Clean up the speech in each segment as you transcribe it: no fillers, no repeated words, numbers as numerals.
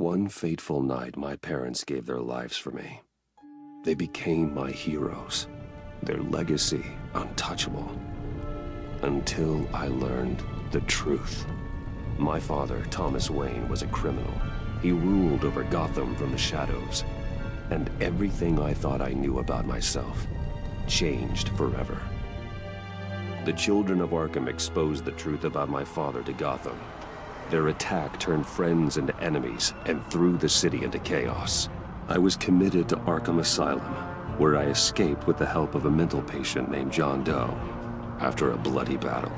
One fateful night, my parents gave their lives for me. They became my heroes, their legacy untouchable. Until I learned the truth. My father, Thomas Wayne, was a criminal. He ruled over Gotham from the shadows. And everything I thought I knew about myself changed forever. The children of Arkham exposed the truth about my father to Gotham. Their attack turned friends into enemies and threw the city into chaos. I was committed to Arkham Asylum, where I escaped with the help of a mental patient named John Doe. After a bloody battle,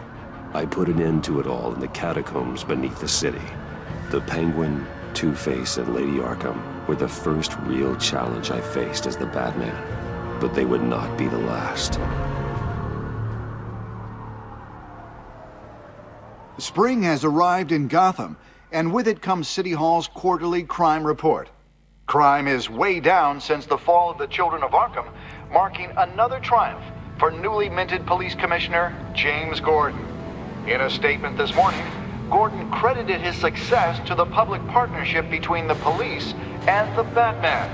I put an end to it all in the catacombs beneath the city. The Penguin, Two-Face, and Lady Arkham were the first real challenge I faced as the Batman, but they would not be the last. Spring has arrived in Gotham, and with it comes City Hall's quarterly crime report. Crime is way down since the fall of the Children of Arkham, marking another triumph for newly minted Police Commissioner James Gordon. In a statement this morning, Gordon credited his success to the public partnership between the police and the Batman.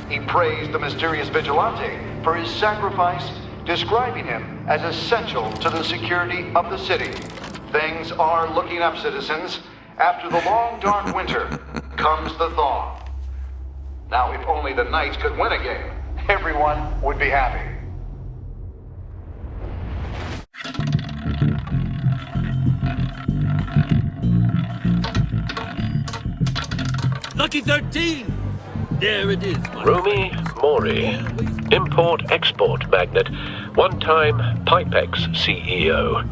He praised the mysterious vigilante for his sacrifice, describing him as essential to the security of the city. Things are looking up, citizens. After the long, dark winter comes the thaw. Now, if only the Knights could win a game, everyone would be happy. Lucky 13! There it is. Rumi Mori, import-export magnate, one-time Pipex CEO,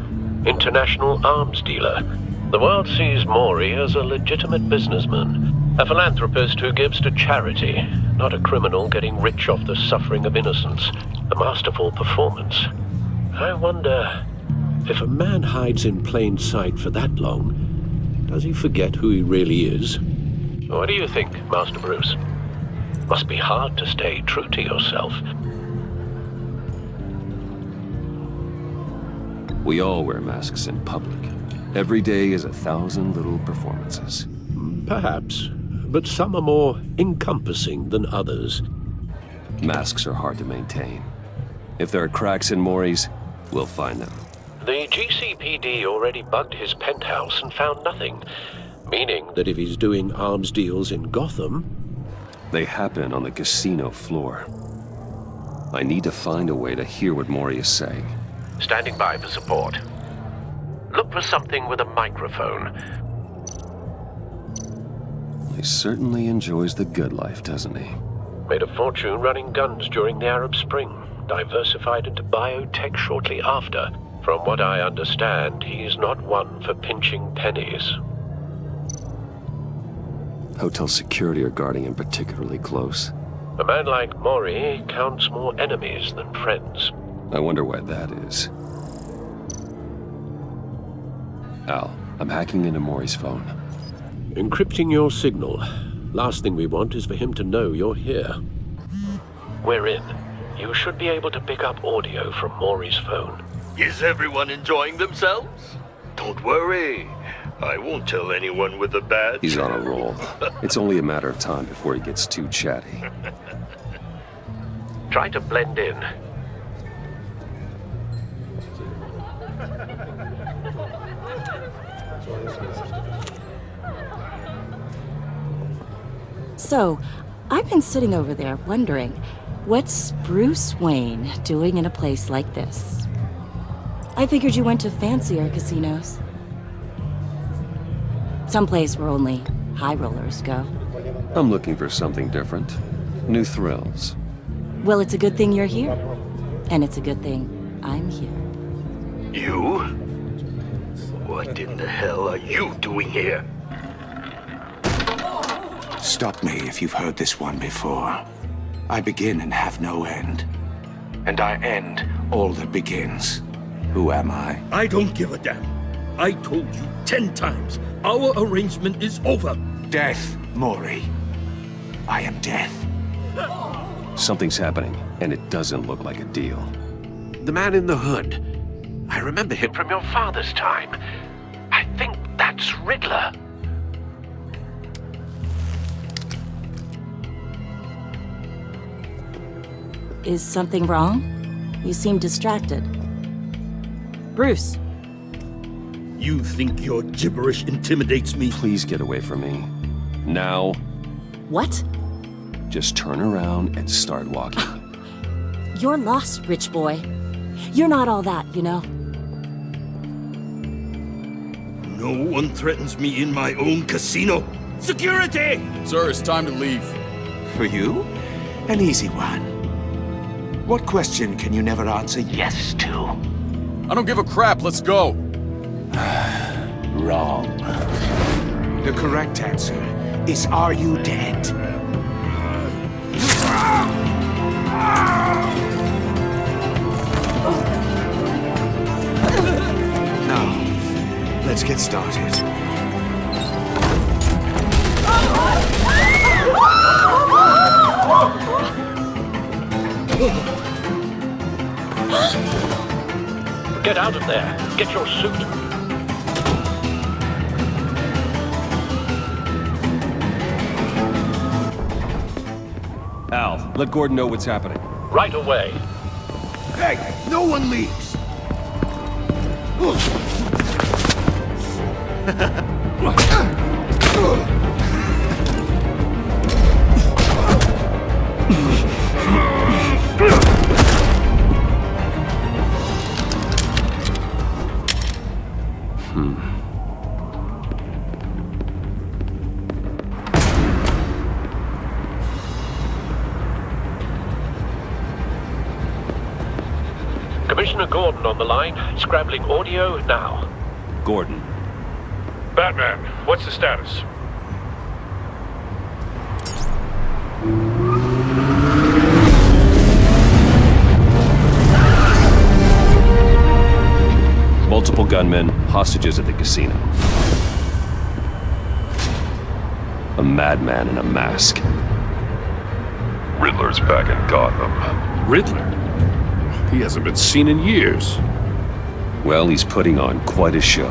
international arms dealer. The world sees Mori as a legitimate businessman, a philanthropist who gives to charity, not a criminal getting rich off the suffering of innocence. A masterful performance. I wonder, if a man hides in plain sight for that long, does he forget who he really is? What do you think, Master Bruce? Must be hard to stay true to yourself. We all wear masks in public. Every day is 1,000 little performances. Perhaps, but some are more encompassing than others. Masks are hard to maintain. If there are cracks in Mori's, We'll find them. The GCPD already bugged his penthouse and found nothing, meaning that if he's doing arms deals in Gotham... They happen on the casino floor. I need to find a way to hear what Mori is saying. Standing by for support. Look for something with a microphone. He certainly enjoys the good life, doesn't he? Made a fortune running guns during the Arab Spring. Diversified into biotech shortly after. From what I understand, he's not one for pinching pennies. Hotel security are guarding him particularly close. A man like Mori counts more enemies than friends. I wonder why that is. Al, I'm hacking into Mori's phone. Encrypting your signal. Last thing we want is for him to know you're here. We're in. You should be able to pick up audio from Mori's phone. Is everyone enjoying themselves? Don't worry. I won't tell anyone with a badge. He's on a roll. It's only a matter of time before he gets too chatty. Try to blend in. So, I've been sitting over there wondering, what's Bruce Wayne doing in a place like this? I figured you went to fancier casinos. Someplace where only high rollers go. I'm looking for something different. New thrills. Well, it's a good thing you're here. And it's a good thing I'm here. You? What in the hell are you doing here? Stop me if you've heard this one before. I begin and have no end. And I end all that begins. Who am I? I don't give a damn. I told you 10 times. Our arrangement is over. Death, Mori. I am death. Something's happening, and it doesn't look like a deal. The man in the hood. I remember him from your father's time. I think that's Riddler. Is something wrong? You seem distracted. Bruce. You think your gibberish intimidates me? Please get away from me. Now. What? Just turn around and start walking. You're lost, rich boy. You're not all that, you know. No one threatens me in my own casino. Security! Sir, it's time to leave. For you? An easy one. What question can you never answer yes to? I don't give a crap, let's go. Wrong. The correct answer is, are you dead? Now, let's get started. Get out of there. Get your suit. Al, let Gordon know what's happening. Right away. Hey, no one leaves! Commissioner Gordon on the line, scrabbling audio now. Gordon. Batman, what's the status? Multiple gunmen, hostages at the casino. A madman in a mask. Riddler's back in Gotham. Riddler? He hasn't been seen in years. Well, he's putting on quite a show.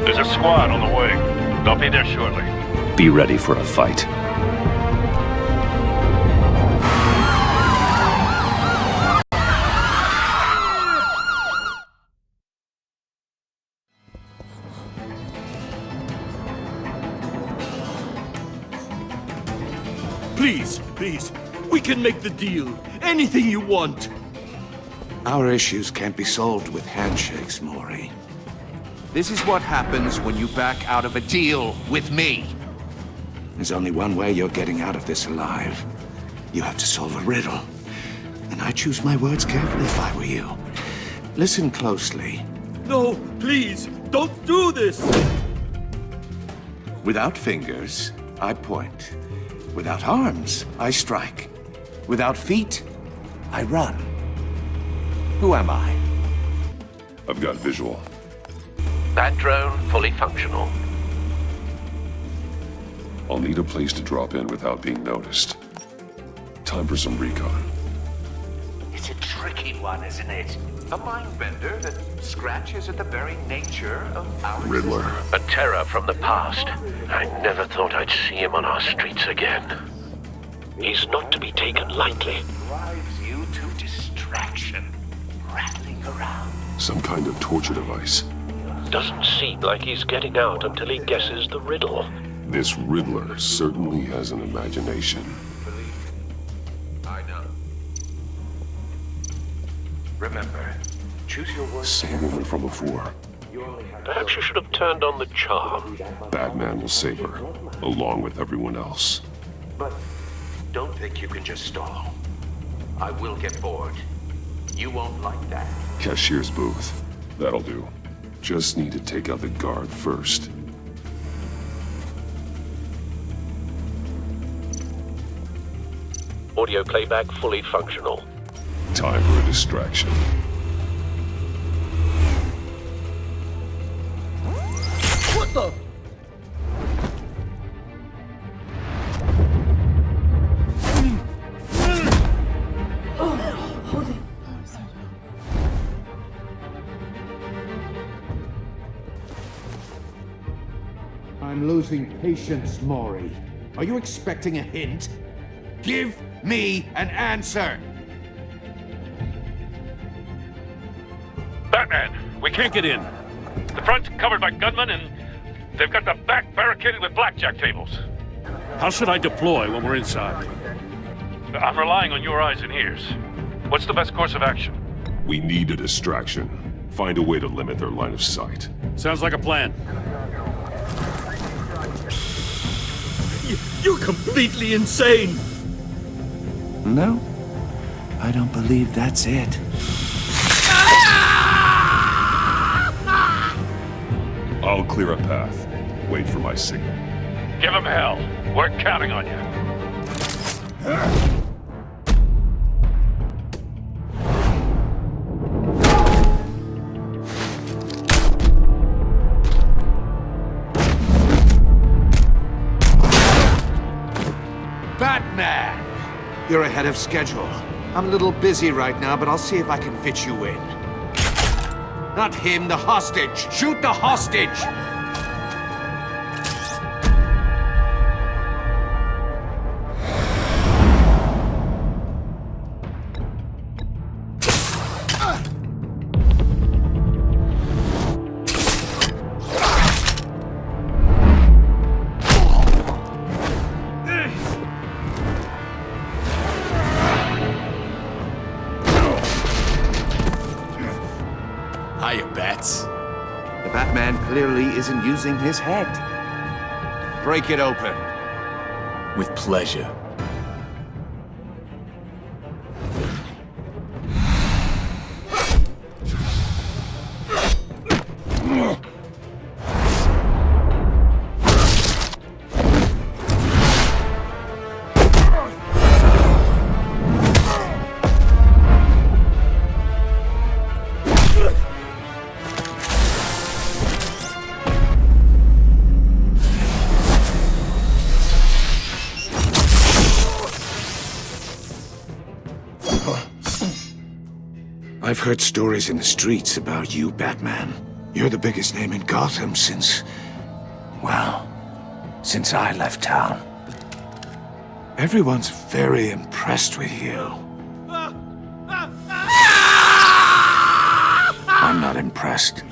There's a squad on the way. They'll be there shortly. Be ready for a fight. Please, please. We can make the deal. Anything you want. Our issues can't be solved with handshakes, Maury. This is what happens when you back out of a deal with me. There's only one way you're getting out of this alive. You have to solve a riddle. And I choose my words carefully if I were you. Listen closely. No, please, don't do this. Without fingers, I point. Without arms, I strike. Without feet, I run. Who am I? I've got visual. That drone fully functional. I'll need a place to drop in without being noticed. Time for some recon. It's a tricky one, isn't it? A mind bender that scratches at the very nature of our Riddler. A terror from the past. I never thought I'd see him on our streets again. He's not to be taken lightly. Drives you to distraction, rattling around. Some kind of torture device. Doesn't seem like he's getting out until he guesses the riddle. This Riddler certainly has an imagination. I know. Remember, choose your words. Same woman from before. Perhaps you should have turned on the charm. Batman will save her, along with everyone else. But don't think you can just stall. I will get bored. You won't like that. Cashier's booth. That'll do. Just need to take out the guard first. Audio playback fully functional. Time for a distraction. What the? I'm losing patience, Maury. Are you expecting a hint? Give me an answer! Batman, we can't get in. The front's covered by gunmen, and they've got the back barricaded with blackjack tables. How should I deploy when we're inside? I'm relying on your eyes and ears. What's the best course of action? We need a distraction. Find a way to limit their line of sight. Sounds like a plan. You're completely insane. No, I don't believe that's it. I'll clear a path. Wait for my signal. Give him hell. We're counting on you. Batman! You're ahead of schedule. I'm a little busy right now, but I'll see if I can fit you in. Not him, the hostage! Shoot the hostage! Hiya, Bats. The Batman clearly isn't using his head. Break it open. With pleasure. I've heard stories in the streets about you, Batman. You're the biggest name in Gotham since... well, since I left town. Everyone's very impressed with you. I'm not impressed.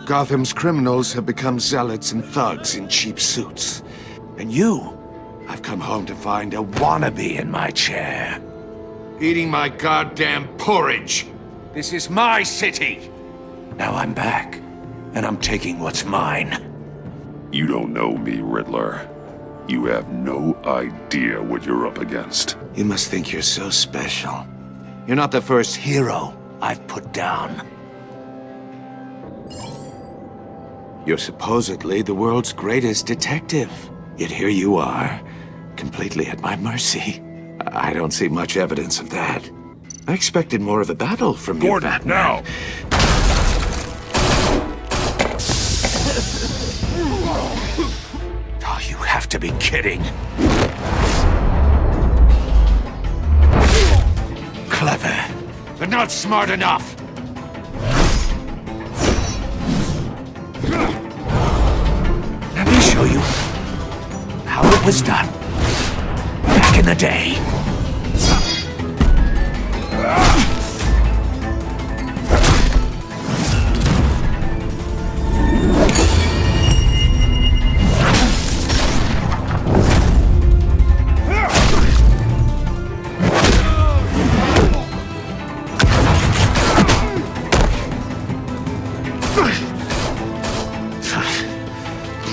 Gotham's criminals have become zealots and thugs in cheap suits. And you I've come home to find a wannabe in my chair, eating my goddamn porridge. This is my city. Now I'm back, and I'm taking what's mine. You don't know me, Riddler. You have no idea what you're up against. You must think you're so special. You're not the first hero I've put down. You're supposedly the world's greatest detective. Yet here you are, completely at my mercy. I don't see much evidence of that. I expected more of a battle from you, Gordon, Batman. now! Oh, you have to be kidding. Clever, but not smart enough. Let me show you how it was done back in the day.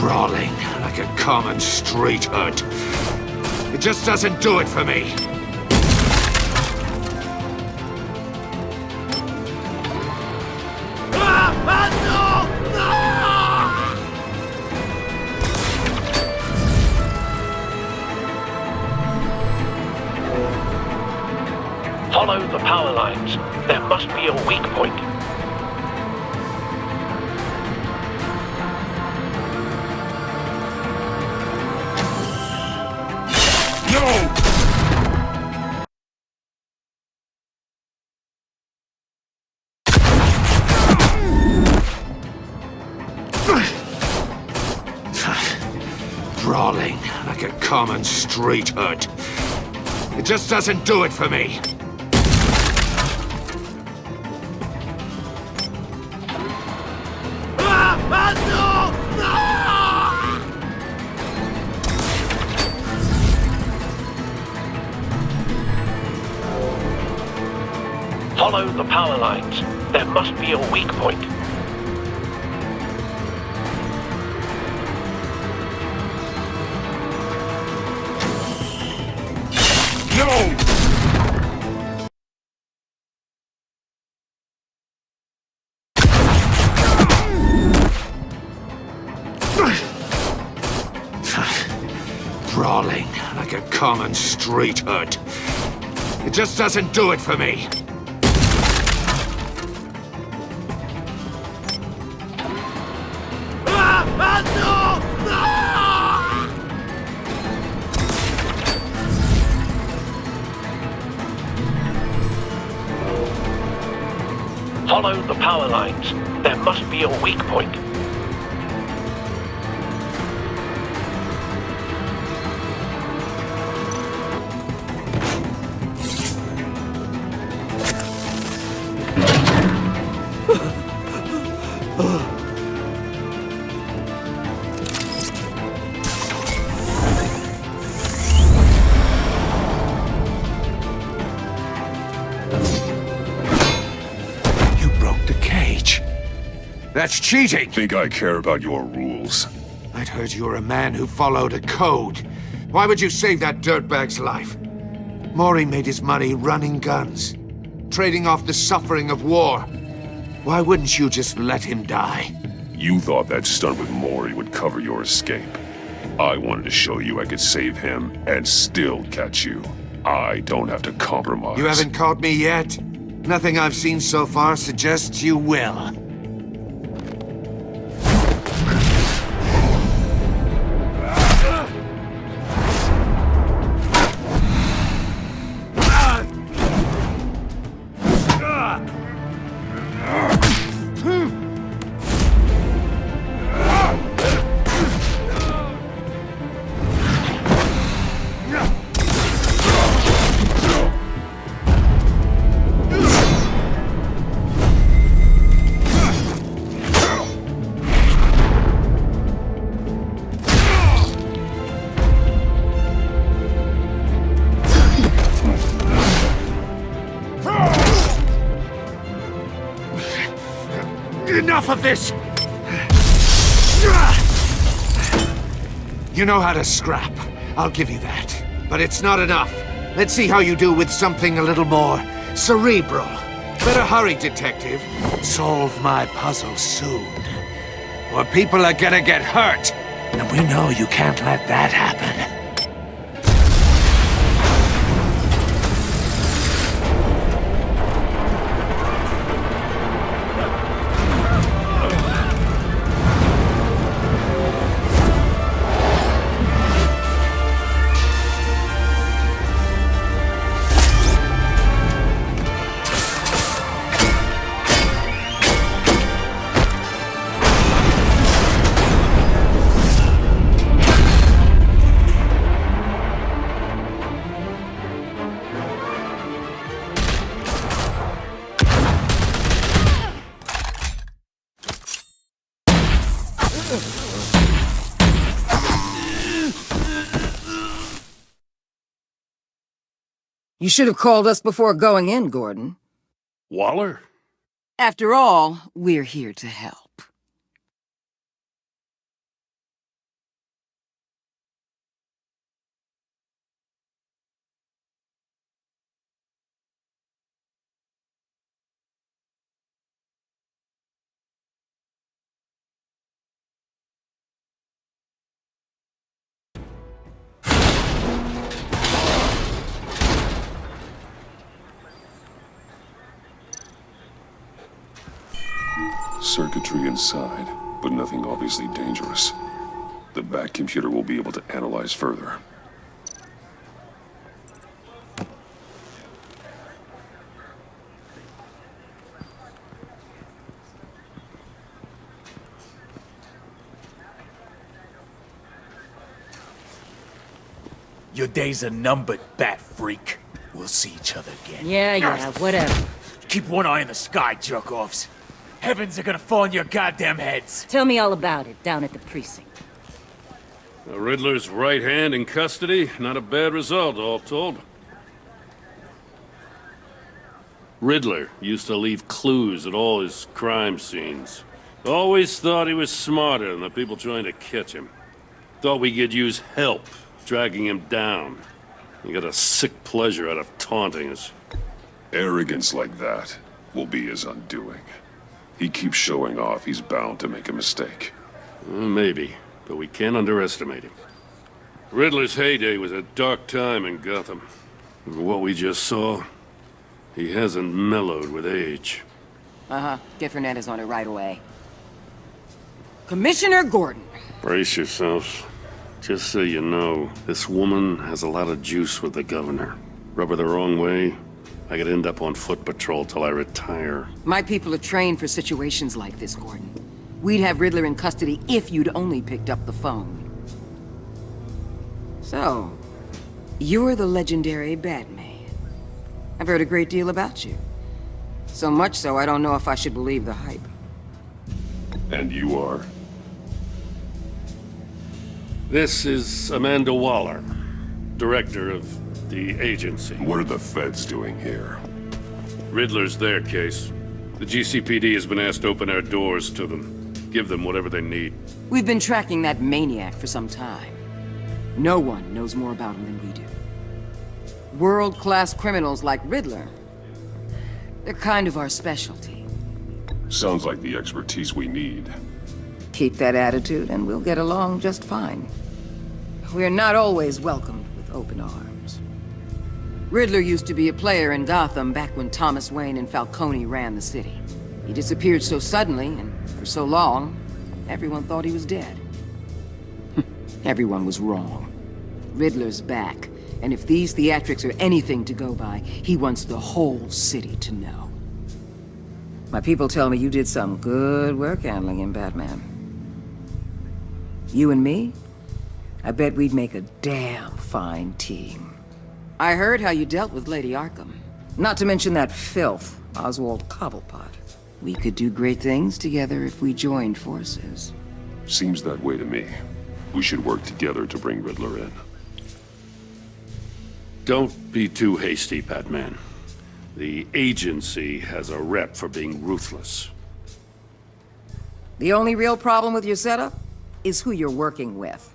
Brawling like a common street hood. It just doesn't do it for me. Follow the power lines. There must be a weak point. Brawling like a common street hood. It just doesn't do it for me. Follow the power lines. There must be a weak point. No! Brawling like a common street hood. It just doesn't do it for me. Follow the power lines. There must be a weak point. That's cheating! Think I care about your rules? I'd heard you were a man who followed a code. Why would you save that dirtbag's life? Maury made his money running guns, trading off the suffering of war. Why wouldn't you just let him die? You thought that stunt with Maury would cover your escape. I wanted to show you I could save him and still catch you. I don't have to compromise. You haven't caught me yet? Nothing I've seen so far suggests you will. Enough of this! You know how to scrap. I'll give you that. But it's not enough. Let's see how you do with something a little more cerebral. Better hurry, detective. Solve my puzzle soon. Or people are gonna get hurt. And we know you can't let that happen. You should have called us before going in, Gordon. Waller? After all, we're here to help. Circuitry inside, but nothing obviously dangerous. The back computer will be able to analyze further. Your days are numbered, bat freak. We'll see each other again. Yeah, whatever. Keep one eye in the sky, jerk-offs. Heavens are gonna fall on your goddamn heads. Tell me all about it down at the precinct. The Riddler's right hand in custody. Not a bad result, all told. Riddler used to leave clues at all his crime scenes. Always thought he was smarter than the people trying to catch him. Thought we could use help, dragging him down. He got a sick pleasure out of taunting us. Arrogance like that will be his undoing. He keeps showing off, he's bound to make a mistake. Maybe, but we can't underestimate him. Riddler's heyday was a dark time in Gotham. For what we just saw, he hasn't mellowed with age. Get Fernandez on it right away. Commissioner Gordon. Brace yourselves. Just so you know, this woman has a lot of juice with the governor. Rub her the wrong way, I could end up on foot patrol till I retire. My people are trained for situations like this, Gordon. We'd have Riddler in custody if you'd only picked up the phone. So, you're the legendary Batman. I've heard a great deal about you. So much so, I don't know if I should believe the hype. And you are? This is Amanda Waller, director of the agency. What are the feds doing here? Riddler's their case. The GCPD has been asked to open our doors to them. Give them whatever they need. We've been tracking that maniac for some time. No one knows more about him than we do. World-class criminals like Riddler. They're kind of our specialty. Sounds like the expertise we need. Keep that attitude and we'll get along just fine. We're not always welcomed with open arms. Riddler used to be a player in Gotham back when Thomas Wayne and Falcone ran the city. He disappeared so suddenly and for so long, everyone thought he was dead. Everyone was wrong. Riddler's back, and if these theatrics are anything to go by, he wants the whole city to know. My people tell me you did some good work handling him, Batman. You and me? I bet we'd make a damn fine team. I heard how you dealt with Lady Arkham. Not to mention that filth, Oswald Cobblepot. We could do great things together if we joined forces. Seems that way to me. We should work together to bring Riddler in. Don't be too hasty, Batman. The agency has a rep for being ruthless. The only real problem with your setup is who you're working with.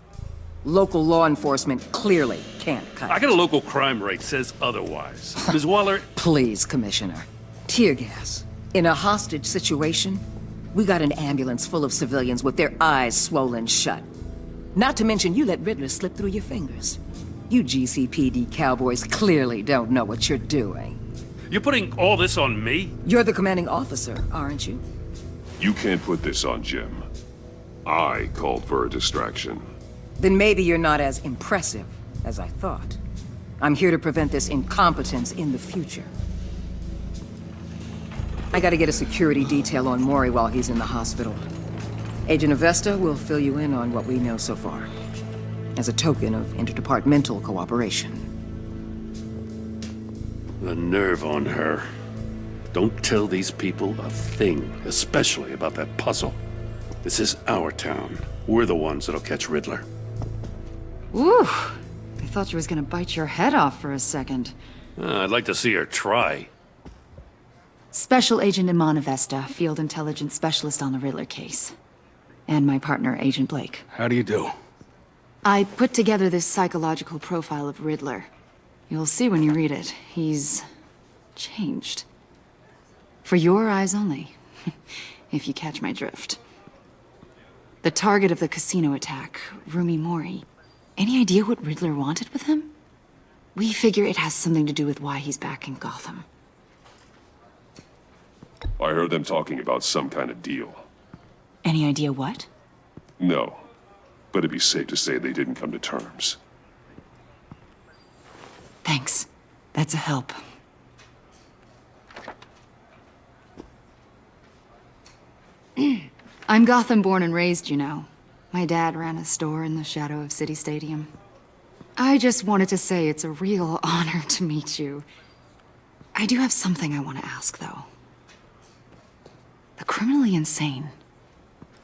Local law enforcement clearly can't cut I it. got a local crime rate says otherwise. Ms. Waller... Please, Commissioner. Tear gas. In a hostage situation, we got an ambulance full of civilians with their eyes swollen shut. Not to mention you let Riddler slip through your fingers. You GCPD cowboys clearly don't know what you're doing. You're putting all this on me? You're the commanding officer, aren't you? You can't put this on Jim. I called for a distraction. Then maybe you're not as impressive as I thought. I'm here to prevent this incompetence in the future. I gotta get a security detail on Maury while he's in the hospital. Agent Avesta will fill you in on what we know so far, as a token of interdepartmental cooperation. The nerve on her. Don't tell these people a thing, especially about that puzzle. This is our town. We're the ones that'll catch Riddler. Ooh, I thought you was gonna bite your head off for a second. I'd like to see her try. Special Agent Iman Avesta, Field Intelligence Specialist on the Riddler case. And my partner, Agent Blake. How do you do? I put together this psychological profile of Riddler. You'll see when you read it. He's changed. For your eyes only, if you catch my drift. The target of the casino attack, Rumi Mori. Any idea what Riddler wanted with him? We figure it has something to do with why he's back in Gotham. I heard them talking about some kind of deal. Any idea what? No, but it'd be safe to say they didn't come to terms. Thanks. That's a help. I'm Gotham born and raised, you know. My dad ran a store in the shadow of City Stadium. I just wanted to say it's a real honor to meet you. I do have something I want to ask, though. The criminally insane.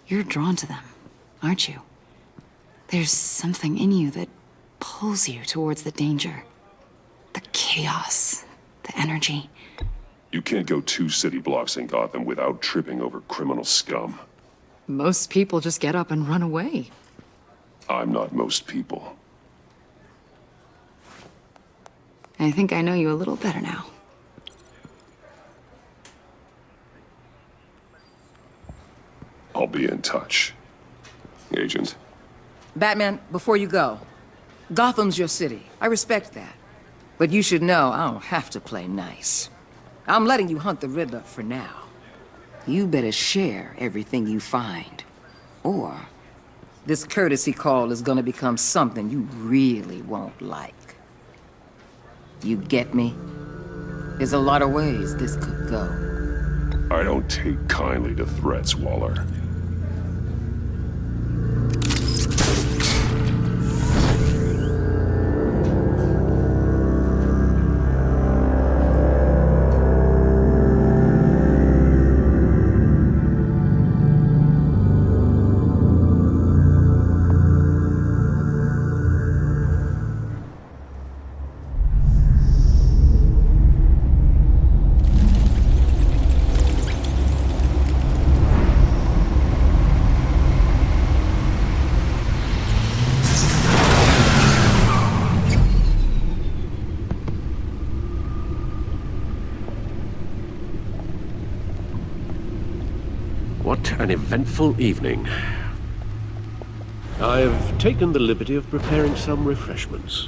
You're drawn to them, aren't you? There's something in you that pulls you towards the danger. The chaos, the energy. You can't go 2 city blocks in Gotham without tripping over criminal scum. Most people just get up and run away. I'm not most people. I think I know you a little better now. I'll be in touch. Agent. Batman, before you go, Gotham's your city. I respect that. But you should know I don't have to play nice. I'm letting you hunt the Riddler for now. You better share everything you find. Or this courtesy call is gonna become something you really won't like. You get me? There's a lot of ways this could go. I don't take kindly to threats, Waller. What an eventful evening. I've taken the liberty of preparing some refreshments.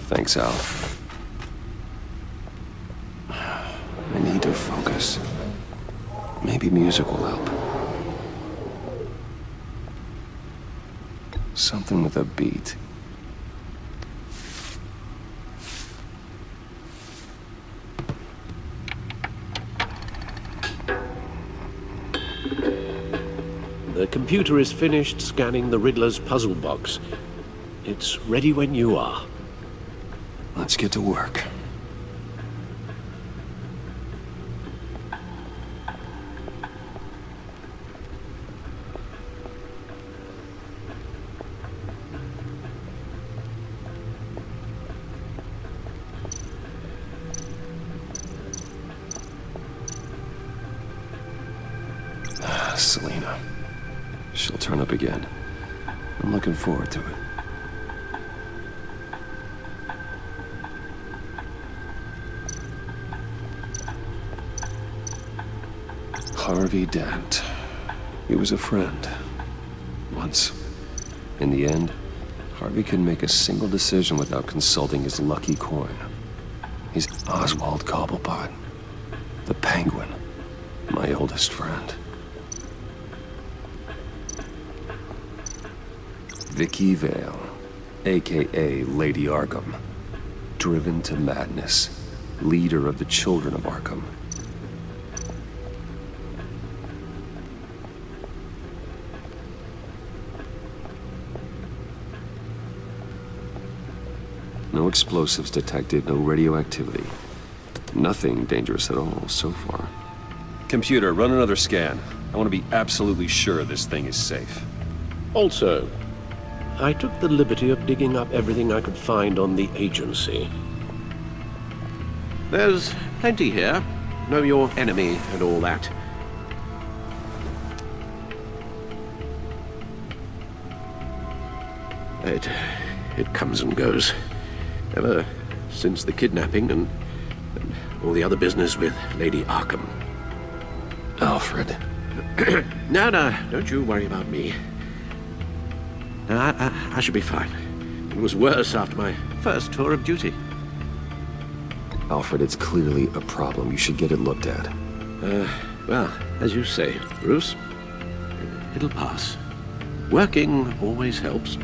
Thanks, Al. I need to focus. Maybe music will help. Something with a beat. The computer is finished scanning the Riddler's puzzle box. It's ready when you are. Let's get to work. Selena. She'll turn up again. I'm looking forward to it. Harvey Dent. He was a friend. Once. In the end, Harvey couldn't make a single decision without consulting his lucky coin. He's Oswald Cobblepot. The Penguin. My oldest friend. Vicky Vale, a.k.a. Lady Arkham. Driven to madness. Leader of the Children of Arkham. No explosives detected, no radioactivity. Nothing dangerous at all so far. Computer, run another scan. I want to be absolutely sure this thing is safe. Also, I took the liberty of digging up everything I could find on the agency. There's plenty here. Know your enemy and all that. It comes and goes. Ever since the kidnapping and all the other business with Lady Arkham. Alfred. No, don't you worry about me. No, I should be fine. It was worse after my first tour of duty. Alfred, it's clearly a problem. You should get it looked at. Well, as you say, Bruce, it'll pass. Working always helps.